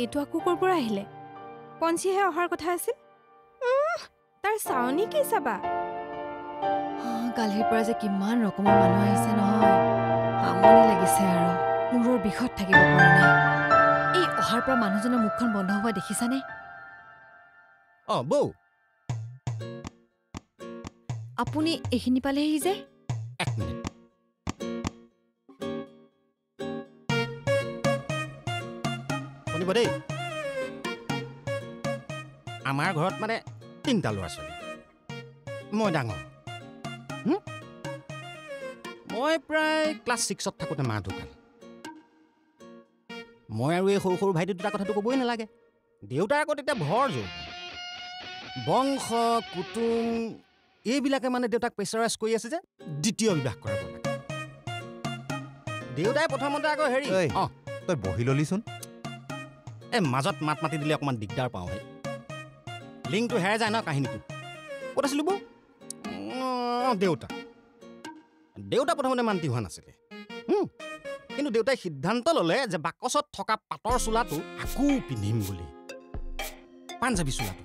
এইটো আকৌ ক'ৰ পৰা আহিলে পঞ্চীহে অহাৰ কথা আছিল তাৰ চাউনি কি চাবা কালিৰ পৰা যে কিমান ৰকমৰ মানুহ আহিছে নহয় আমনি লাগিছে আৰু মূৰৰ বিষত থাকিব পৰা নাই এই অহাৰ পৰা মানুহজনৰ মুখখন বন্ধ হোৱা দেখিছানে বৌ আপুনি এইখিনি পালেহি যে এক মিনিট শুনিব দেই আমাৰ ঘৰত মানে 3টা ল'ৰা ছোৱালী মই ডাঙৰ মই প্ৰায় ক্লাছ 6ত থাকোঁতে মা ঢুকাল মই আৰু এই সৰু সৰু ভাইটি দুটা কথাটো ক'বই নালাগে দেউতাৰ আকৌ তেতিয়া ভৰ জোৰ বংশ কুটুম এইবিলাকে মানে দেউতাক প্ৰেছাৰাইজ কৰি আছে যে দ্বিতীয় বিবাহ কৰাব লাগে দেউতাই প্ৰথমতে আকৌ হেৰি তই বহি ললিচোন মাজত মাত মাতি দিলে অকণমান দিগদাৰ পাওঁ হে লিংকটো হেৰাই যায় ন কাহিনীটো ক'ত আছিলোঁ বৌ দেউতা প্ৰথমতে মান্তি হোৱা নাছিলে কিন্তু দেউতাই সিদ্ধান্ত ল'লে যে বাকচত থকা পাটৰ চোলাটো আকৌ পিন্ধিম বুলি পাঞ্জাবী চোলাটো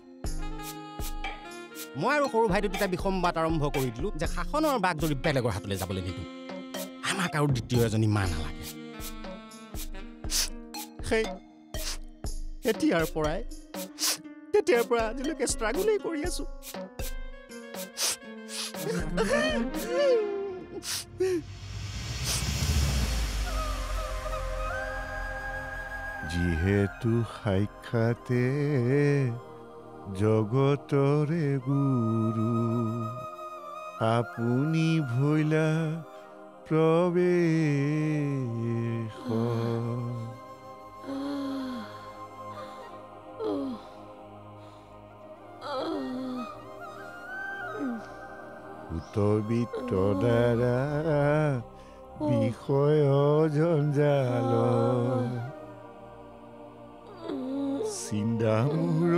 মই আৰু সৰু ভাইটি দুটাই বিষমবাদ আৰম্ভ কৰি দিলোঁ যে শাসনৰ বাঘ যদি বেলেগৰ হাতলৈ যাবলৈ নিদিওঁ আমাক আৰু দ্বিতীয় এজনী মা নালাগে সেই তেতিয়াৰ পৰা আজিলৈকে ষ্ট্ৰাগলেই কৰি আছোঁ যিহেতু সাক্ষাতে জগতৰে গুৰু আপুনি ভৈলা প্ৰৱেশ সুতবিত্ত দ্বাৰা বিষয় জঞ্জাল চিন্তামূৰ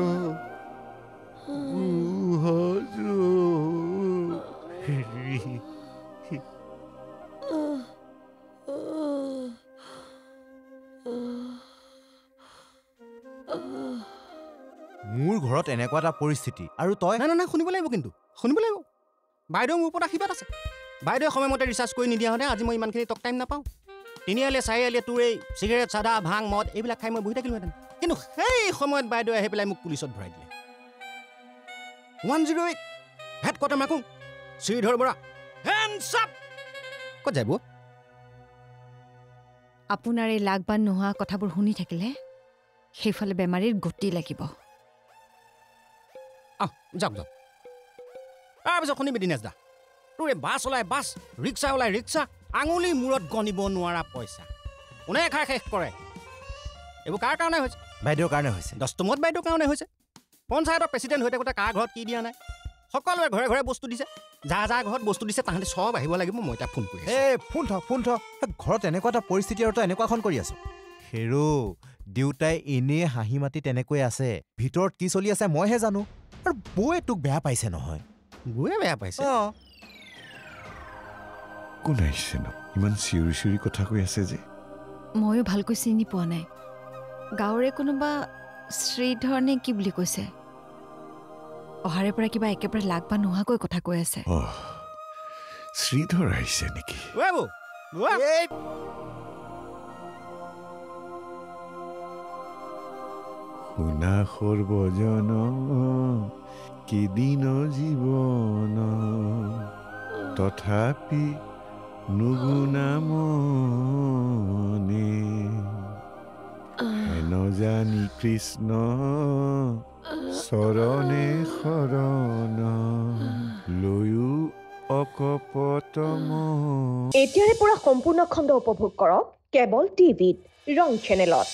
মোৰ ঘৰত এনেকুৱা এটা পৰিস্থিতি আৰু তই নাই শুনিব লাগিব কিন্তু শুনিব লাগিব বাইদেউ মোৰ ওপৰত আশীৰ্বাদ আছে বাইদেৱে সময়মতে ৰিচাৰ্জ কৰি নিদিয়া হ'লে আজি মই ইমানখিনি টক টাইম নাপাওঁ 3 আলিয়ে 4 আলিয়ে তোৰ এই চিগাৰেট চাদা ভাং মদ এইবিলাক খাই মই বহি থাকিলোহেঁতেন কিন্তু সেই সময়ত বাইদেৱে আহি পেলাই মোক পুলিচত ভৰাই দিলে 108 হেড কোৱাৰ্টাৰ মাকো শ্ৰীধৰ বৰা হেণ্ডছ আপ ক'ত যাব আপোনাৰ এই লাগবান নোহোৱা কথাবোৰ শুনি থাকিলে সেইফালে বেমাৰীৰ গতি লাগিব যাওক তাৰপিছত শুনিবি দিনেশ দা তোৰ এই বাছ ওলাই বাছ ৰিক্সা ওলাই ৰিক্সা আঙুলি মূৰত গণিব নোৱাৰা পইচা কোনে খাই শেষ কৰে এইবোৰ কাৰ কাৰণে হৈছে বাইদেউৰ কাৰণে হৈছে দস্তমত বাইদেউৰ কাৰণে হৈছে পঞ্চায়তৰ প্ৰেচিডেণ্ট হৈ থাকোঁতে কাৰ ঘৰত কি দিয়া নাই সকলোৱে ঘৰে ঘৰে বস্তু দিছে যাৰ ঘৰত বস্তু দিছে তাহাঁতে চব আহিব লাগিব মই তাক ফোন কৰি ফোন থ ঘৰত এনেকুৱা এটা পৰিস্থিতি আৰু তই এনেকুৱাখন কৰি আছ হেৰো দেউতাই এনেই হাঁহি মাতি তেনেকৈ আছে ভিতৰত কি চলি আছে মইহে জানো আৰু বৌয়ে তোক বেয়া পাইছে নহয় বৌয়ে বেয়া পাইছে কোন আহিছে ন ইমান চিঞৰি চিঞৰি কথা কৈ আছে যে ময়ো ভালকৈ চিনি পোৱা নাই গাঁৱৰে কোনোবা শ্ৰীধৰ নে কি বুলি কৈছে অহাৰে পৰা কিবা একেবাৰে লাগবা নোহোৱাকৈ কথা কৈ আছে শ্ৰীধৰ আহিছে নেকি শুনা সৰ্বজন কেদিন জীৱন তথাপি নুগুণামনে হেন জানি কৃষ্ণ চৰণে শৰণ লৈও অকপটম এতিয়াৰে পৰা সম্পূৰ্ণ খণ্ড উপভোগ কৰক কেবল টিভিত ৰং চেনেলত।